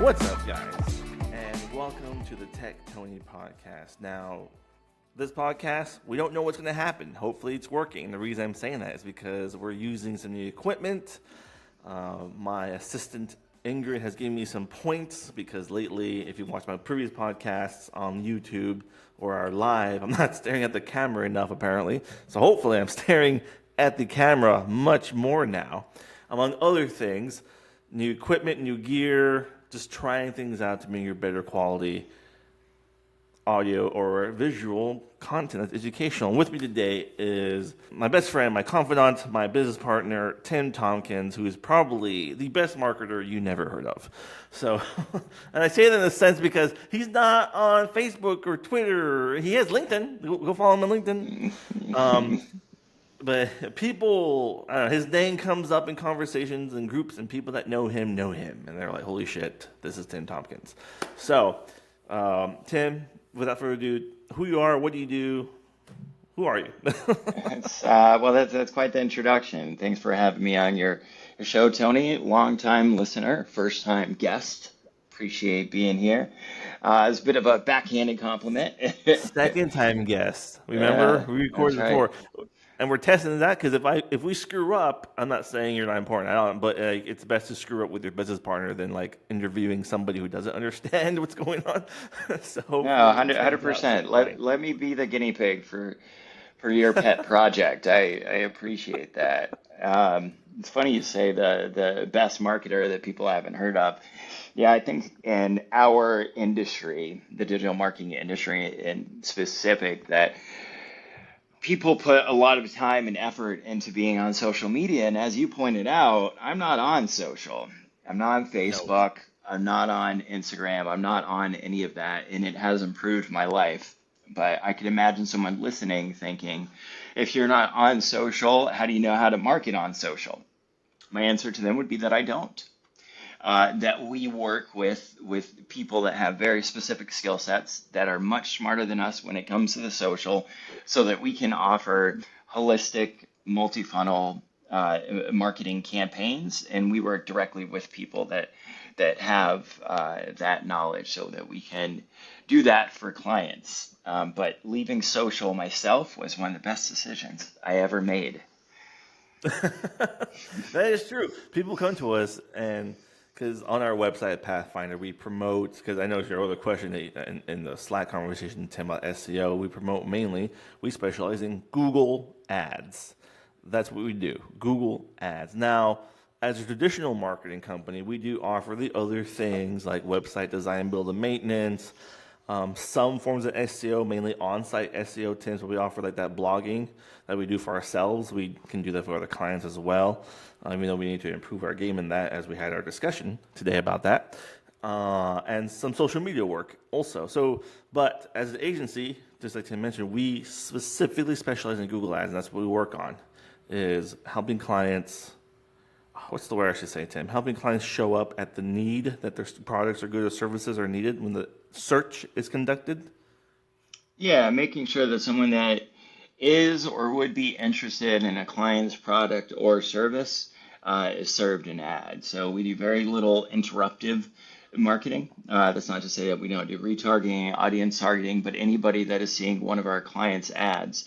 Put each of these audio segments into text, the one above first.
What's up, guys? And welcome to the Tech Tony podcast. Now, this podcast, we don't know what's going to happen. Hopefully it's working. The reason I'm saying that is because we're using some new equipment. My assistant Ingrid has given me some points because lately, if you watch my previous podcasts on YouTube or our live, I'm not staring at the camera enough apparently. So hopefully I'm staring at the camera much more now. Among other things, new equipment, new gear, just trying things out to make your better quality audio or visual content that's educational. And with me today is my best friend, my confidant, my business partner, Tim Tompkins, who is probably the best marketer you never heard of. So, and I say that in a sense because he's not on Facebook or Twitter. He has LinkedIn. Go follow him on LinkedIn. But people, I don't know, his name comes up in conversations and groups, and people that know him, and they're like, "Holy shit, this is Tim Tompkins." So, Tim, without further ado, who you are, what do you do, who are you? That's quite the introduction. Thanks for having me on your show, Tony. Long-time listener, first-time guest. Appreciate being here. It's a bit of a backhanded compliment. Second time guest. Remember, we recorded That's before. right. And we're testing that because if we screw up, I'm not saying you're not important, I don't, but it's best to screw up with your business partner than like interviewing somebody who doesn't understand what's going on. So No, hopefully it turns out 100%. fine. Let me be the guinea pig for your pet project. I appreciate that. It's funny you say the best marketer that people haven't heard of. Yeah, I think in our industry, the digital marketing industry in specific, that people put a lot of time and effort into being on social media. And as you pointed out, I'm not on social. I'm not on No. Facebook. I'm not on Instagram. I'm not on any of that. And it has improved my life. But I could imagine someone listening thinking, if you're not on social, how do you know how to market on social? My answer to them would be that I don't. That we work with people that have very specific skill sets that are much smarter than us when it comes to the social, so that we can offer holistic, multi-funnel marketing campaigns, and we work directly with people that have that knowledge, so that we can do that for clients. But leaving social myself was one of the best decisions I ever made. That is true. People come to us and because on our website at Pathfinder, we promote, because I know your other question in the Slack conversation, Tim, about SEO, we promote mainly, we specialize in Google ads. That's what we do, Google ads. Now, as a traditional marketing company, we do offer the other things like website design, build, and maintenance, some forms of SEO, mainly on-site SEO, Tim, so we offer like that blogging that we do for ourselves. We can do that for other clients as well. Even though we need to improve our game in that, as we had our discussion today about that, and some social media work also. So, but as an agency, just like Tim mentioned, we specifically specialize in Google Ads, and that's what we work on, is helping clients. What's the word I should say, Tim? Helping clients show up at the need that their products or goods or services are needed when the search is conducted. Yeah, making sure that someone that is or would be interested in a client's product or service is served an ad. So we do very little interruptive marketing. That's not to say that we don't do retargeting, audience targeting, but anybody that is seeing one of our clients' ads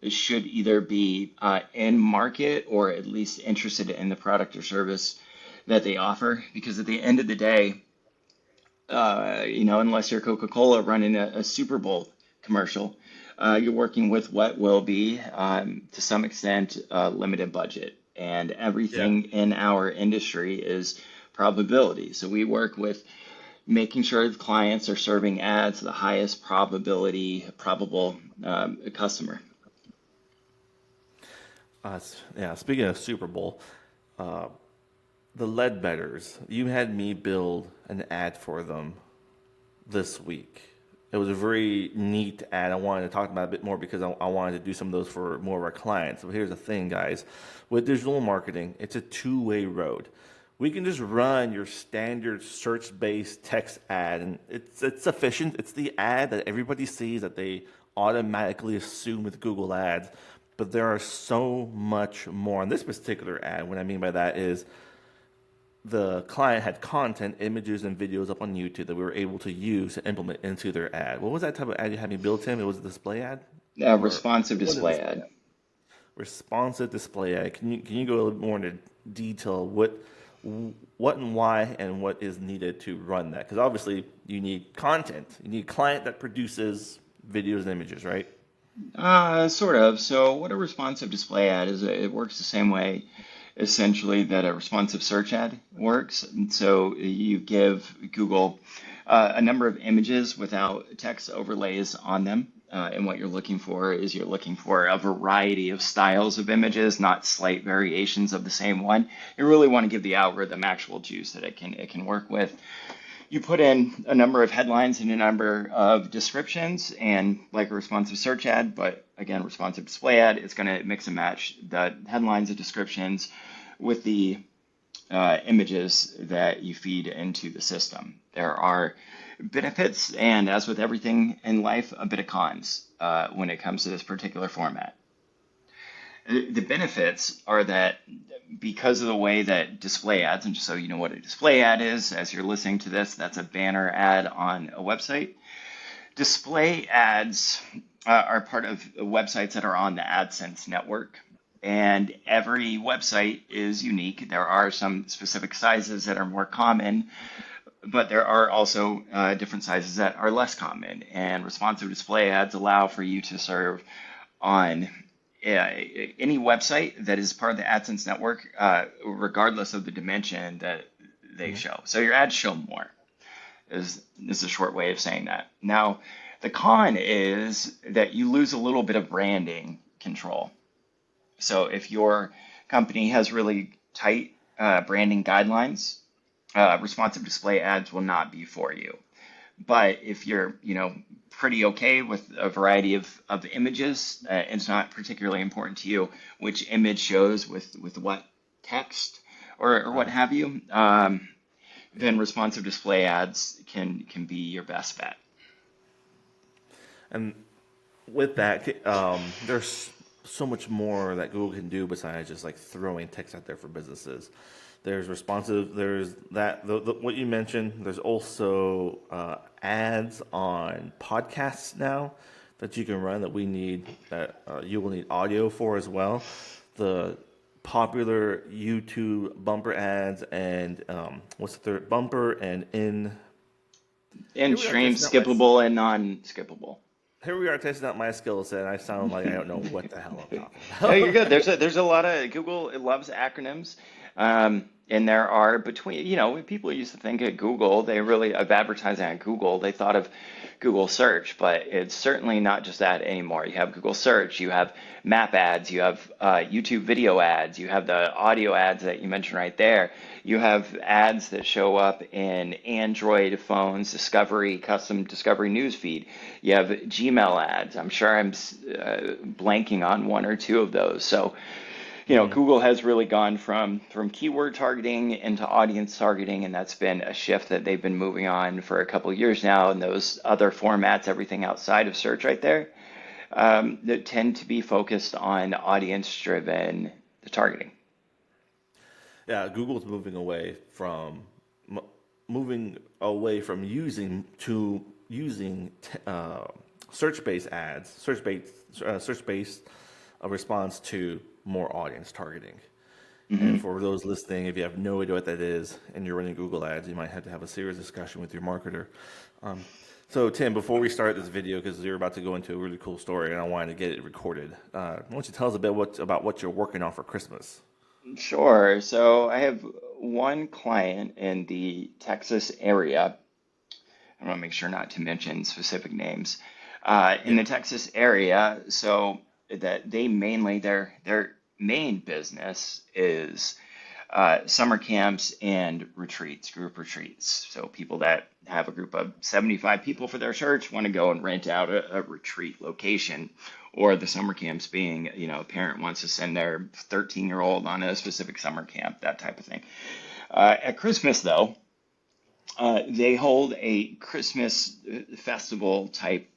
should either be in market or at least interested in the product or service that they offer. Because at the end of the day, unless you're Coca-Cola running a Super Bowl commercial, you're working with what will be, to some extent, limited budget. And Yeah. everything in our industry is probability. So we work with making sure the clients are serving ads to the highest probable customer. Speaking of Super Bowl, the Ledbetters, you had me build an ad for them this week. It was a very neat ad. I wanted to talk about it a bit more because I wanted to do some of those for more of our clients. But here's the thing, guys. With digital marketing, it's a two-way road. We can just run your standard search-based text ad, and it's sufficient. It's the ad that everybody sees that they automatically assume with Google Ads. But there are so much more. On this particular ad, what I mean by that is the client had content, images, and videos up on YouTube that we were able to use to implement into their ad. What was that type of ad you had me build, Tim? It was a display ad, or Responsive it wasn't a display display ad. ad? Responsive display ad. Can you go a little more into detail what and why and what is needed to run that? Because obviously you need content. You need a client that produces videos and images, right? Sort of. So what a responsive display ad is, it works the same way essentially that a responsive search ad works. And so you give Google a number of images without text overlays on them. And what you're looking for is you're looking for a variety of styles of images, not slight variations of the same one. You really want to give the algorithm actual juice that it can work with. You put in a number of headlines and a number of descriptions, and like a responsive search ad, but again, responsive display ad, it's going to mix and match the headlines and descriptions with the images that you feed into the system. There are benefits, and as with everything in life, a bit of cons when it comes to this particular format. The benefits are that because of the way that display ads, and just so you know what a display ad is, as you're listening to this, that's a banner ad on a website. Display ads are part of websites that are on the AdSense network, and every website is unique. There are some specific sizes that are more common, but there are also different sizes that are less common, and responsive display ads allow for you to serve on any website that is part of the AdSense network, regardless of the dimension that they show. So your ads show more, is a short way of saying that. Now, the con is that you lose a little bit of branding control. So if your company has really tight branding guidelines, responsive display ads will not be for you. But if you're, pretty okay with a variety of images, it's not particularly important to you which image shows with what text or what Right. have you, then responsive display ads can be your best bet. And with that, there's so much more that Google can do besides just like throwing text out there for businesses. There's responsive. There's that. What you mentioned. There's also ads on podcasts now that you can run that we need that you will need audio for as well. The popular YouTube bumper ads and what's the third bumper and in. In Here we are stream, testing out my skippable and non-skippable. here we are testing out my skill set. I sound like I don't know what the hell I'm talking No, you're about. good. There's a lot of Google. It loves acronyms, and there are between. When people used to think at Google, they really of advertising at Google. They thought of Google search, but it's certainly not just that anymore. You have Google search, you have map ads, you have YouTube video ads, you have the audio ads that you mentioned right there. You have ads that show up in Android phones, Discovery, custom Discovery newsfeed. You have Gmail ads. I'm sure I'm blanking on one or two of those. So, Mhm. Google has really gone from keyword targeting into audience targeting, and that's been a shift that they've been moving on for a couple of years now. And those other formats, everything outside of search right there, that tend to be focused on audience-driven targeting. Yeah, Google's moving away from using search-based ads, search-based response to more audience targeting. And hmm for those listening, if you have no idea what that is and you're running Google Ads, you might have to have a serious discussion with your marketer. Um, so, Tim, before we start this video, because you're about to go into a really cool story and I wanted to get it recorded, why don't you tell us a bit about what you're working on for Christmas? Sure. So I have one client in the Texas area. I want to make sure not to mention specific names. In Yeah. the Texas area, so that they mainly their main business is summer camps and retreats, group retreats. So people that have a group of 75 people for their church want to go and rent out a retreat location, or the summer camps being, a parent wants to send their 13-year-old on a specific summer camp, that type of thing. At Christmas, though, they hold a Christmas festival type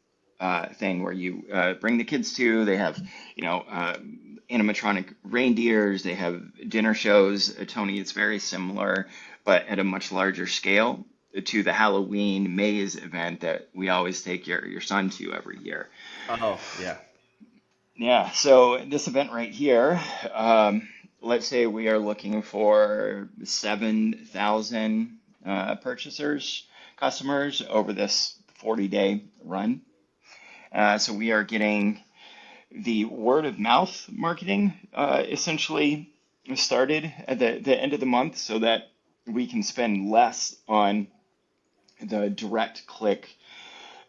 thing where you bring the kids to. They have, animatronic reindeers. They have dinner shows. Tony, it's very similar, but at a much larger scale to the Halloween maze event that we always take your son to every year. Oh, yeah. Yeah, so this event right here, let's say we are looking for 7,000 customers over this 40-day run. So we are getting the word of mouth marketing essentially started at the end of the month so that we can spend less on the direct click,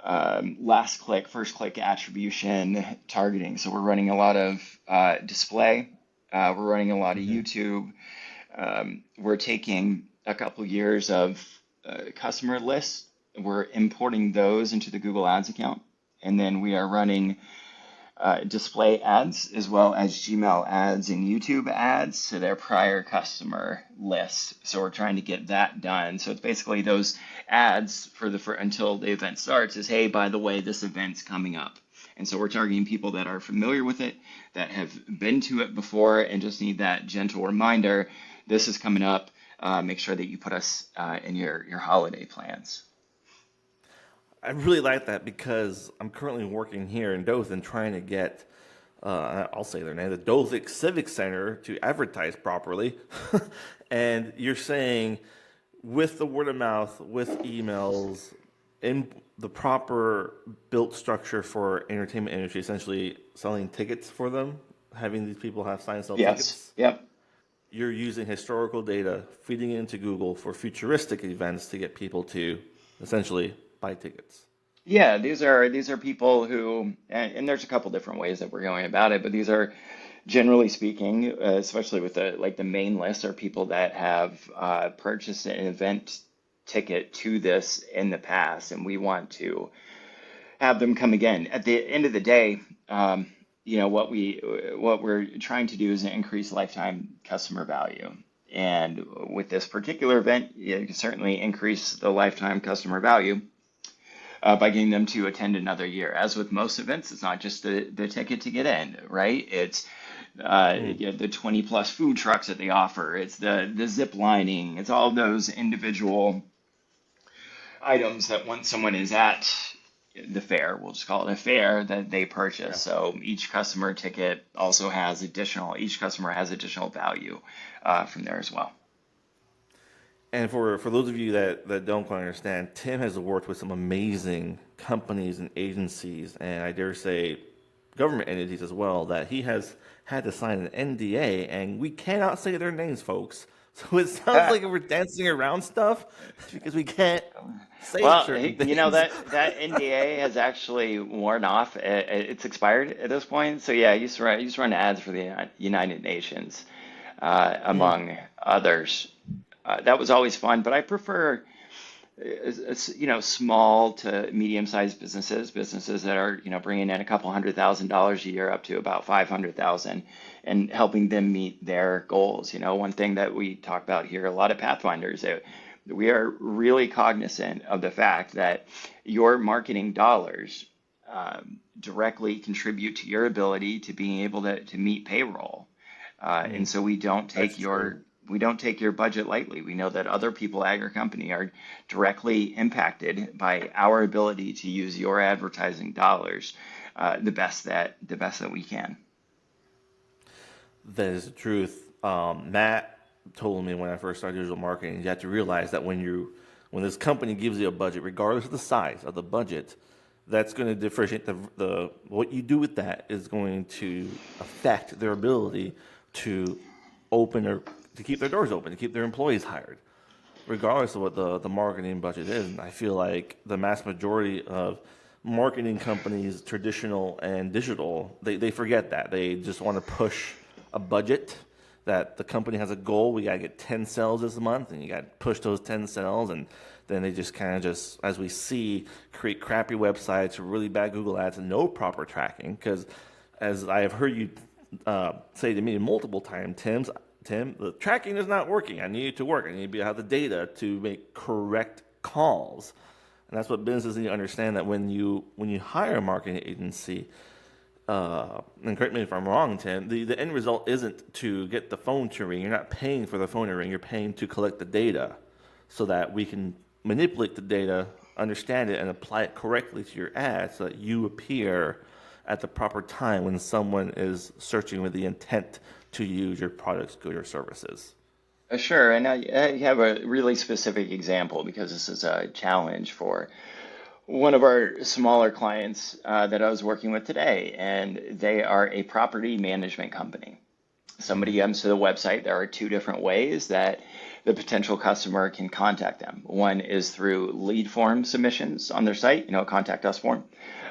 last click, first click attribution targeting. So we're running a lot of display, we're running a lot of YouTube. We're taking a couple years of customer lists, we're importing those into the Google Ads account, and then we are running display ads as well as Gmail ads and YouTube ads to their prior customer list. So we're trying to get that done. So it's basically those ads for until the event starts is, hey, by the way, this event's coming up. And so we're targeting people that are familiar with it, that have been to it before, and just need that gentle reminder, this is coming up. Make sure that you put us in your holiday plans. I really like that because I'm currently working here in Dothan trying to get, I'll say their name, the Dothan Civic Center to advertise properly. And you're saying with the word of mouth, with emails, in the proper built structure for entertainment industry, essentially selling tickets for them, having these people have sign sell tickets. Yep. You're using historical data, feeding it into Google for futuristic events to get people to essentially buy tickets. Yeah, these are people who, and there's a couple different ways that we're going about it, but these are generally speaking, especially with the main list, are people that have purchased an event ticket to this in the past, and we want to have them come again. At the end of the day, what we're trying to do is increase lifetime customer value. And with this particular event, you can certainly increase the lifetime customer value by getting them to attend another year. As with most events, it's not just the ticket to get in, right? It's the 20 plus food trucks that they offer. It's the zip lining. It's all those individual items that once someone is at the fair, we'll just call it a fair, that they purchase. Yeah. So each customer has additional value from there as well. And for those of you that don't quite understand, Tim has worked with some amazing companies and agencies, and I dare say government entities as well, that he has had to sign an NDA, and we cannot say their names, folks. So it sounds like we're dancing around stuff because we can't say certain things. That NDA has actually worn off. It's expired at this point. So yeah, I used to run ads for the United Nations, among others. That was always fun, but I prefer, small to medium-sized businesses that are, bringing in a couple $100,000 a year up to about 500,000, and helping them meet their goals. One thing that we talk about here, a lot of Pathfinders, we are really cognizant of the fact that your marketing dollars directly contribute to your ability to being able to meet payroll, and so we don't take your budget lightly. We know that other people at your company are directly impacted by our ability to use your advertising dollars the best that we can. That is the truth. Matt told me when I first started digital marketing, you have to realize that when this company gives you a budget, regardless of the size of the budget, that's going to differentiate the what you do with that is going to affect their ability to open or to keep their doors open, to keep their employees hired, regardless of what the marketing budget is. And I feel like the mass majority of marketing companies, traditional and digital, they forget that. They just want to push a budget, that the company has a goal. We got to get 10 sales this month, and you got to push those 10 sales. And then they just kind of as we see, create crappy websites, really bad Google ads, and no proper tracking. Because as I have heard you say to me multiple times, Tim, the tracking is not working. I need it to work. I need to have the data to make correct calls. And that's what businesses need to understand, that when you hire a marketing agency, and correct me if I'm wrong, Tim, the end result isn't to get the phone to ring. You're not paying for the phone to ring. You're paying to collect the data so that we can manipulate the data, understand it, and apply it correctly to your ad so that you appear at the proper time when someone is searching with the intent to use your products, goods, or services. Sure, and I have a really specific example because this is a challenge for one of our smaller clients that I was working with today, and they are a property management company. Somebody comes to the website. There are two different ways that the potential customer can contact them. One is through lead form submissions on their site, contact us form.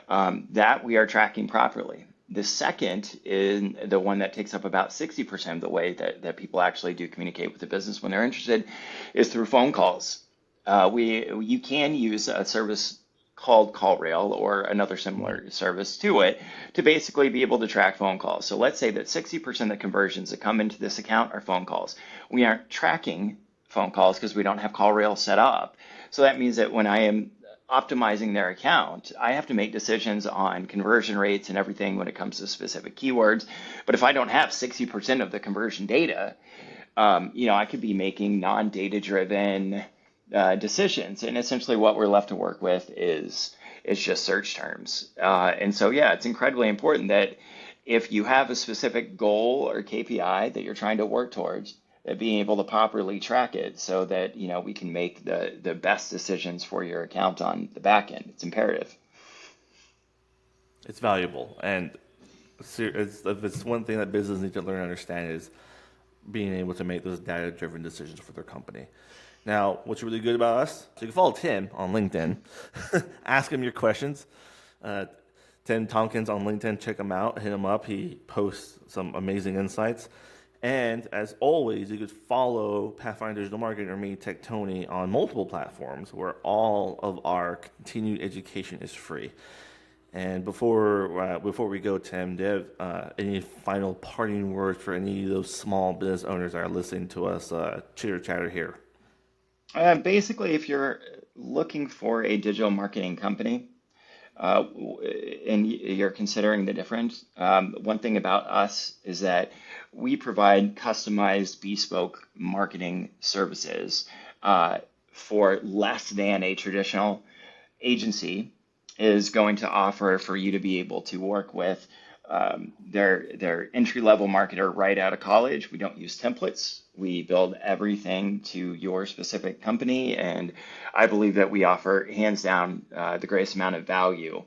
That we are tracking properly. The second is the one that takes up about 60% of the way that people actually do communicate with the business when they're interested is through phone calls. You can use a service called CallRail or another similar service to it to basically be able to track phone calls. So let's say that 60% of the conversions that come into this account are phone calls. We aren't tracking phone calls because we don't have CallRail set up. So that means that when I am optimizing their account, I have to make decisions on conversion rates and everything when it comes to specific keywords. But if I don't have 60% of the conversion data, I could be making non-data driven decisions. And essentially what we're left to work with is just search terms. And so, it's incredibly important that if you have a specific goal or KPI that you're trying to work towards, that being able to properly track it so that, we can make the best decisions for your account on the back end. It's imperative. It's valuable. And it's one thing that businesses need to learn and understand is being able to make those data-driven decisions for their company. Now, what's really good about us, so you can follow Tim on LinkedIn, ask him your questions. Tim Tompkins on LinkedIn, check him out, hit him up. He posts some amazing insights. And as always, you could follow Pathfinder Digital Marketing or me, Tech Tony, on multiple platforms where all of our continued education is free. And before we go, Tim, do you have any final parting words for any of those small business owners that are listening to us chitter chatter here? Basically, if you're looking for a digital marketing company and you're considering the difference, one thing about us is that we provide customized bespoke marketing services for less than a traditional agency is going to offer for you to be able to work with their entry-level marketer right out of college. We don't use templates. We build everything to your specific company, and I believe that we offer hands down the greatest amount of value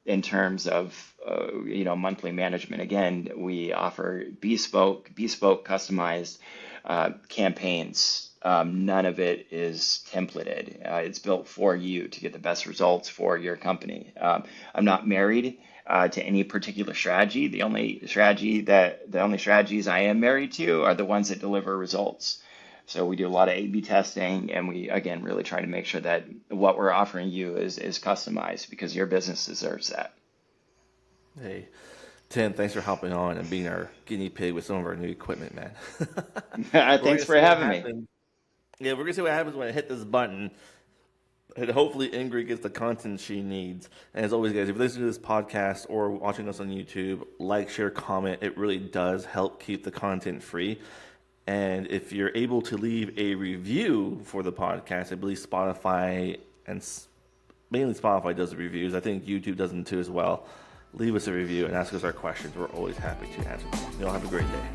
in terms of monthly management. Again, we offer bespoke customized campaigns. None of it is templated. It's built for you to get the best results for your company. I'm not married to any particular strategy. The only strategies I am married to are the ones that deliver results. So we do a lot of A/B testing, and we again really try to make sure that what we're offering you is customized because your business deserves that. Hey, Tim, thanks for hopping on and being our guinea pig with some of our new equipment, man. Thanks for having me. Yeah, we're going to see what happens when I hit this button. And hopefully Ingrid gets the content she needs. And as always, guys, if you're listening to this podcast or watching us on YouTube, like, share, comment. It really does help keep the content free. And if you're able to leave a review for the podcast, I believe Spotify, and mainly Spotify does the reviews. I think YouTube does them too as well. Leave us a review and ask us our questions. We're always happy to answer them. You all have a great day.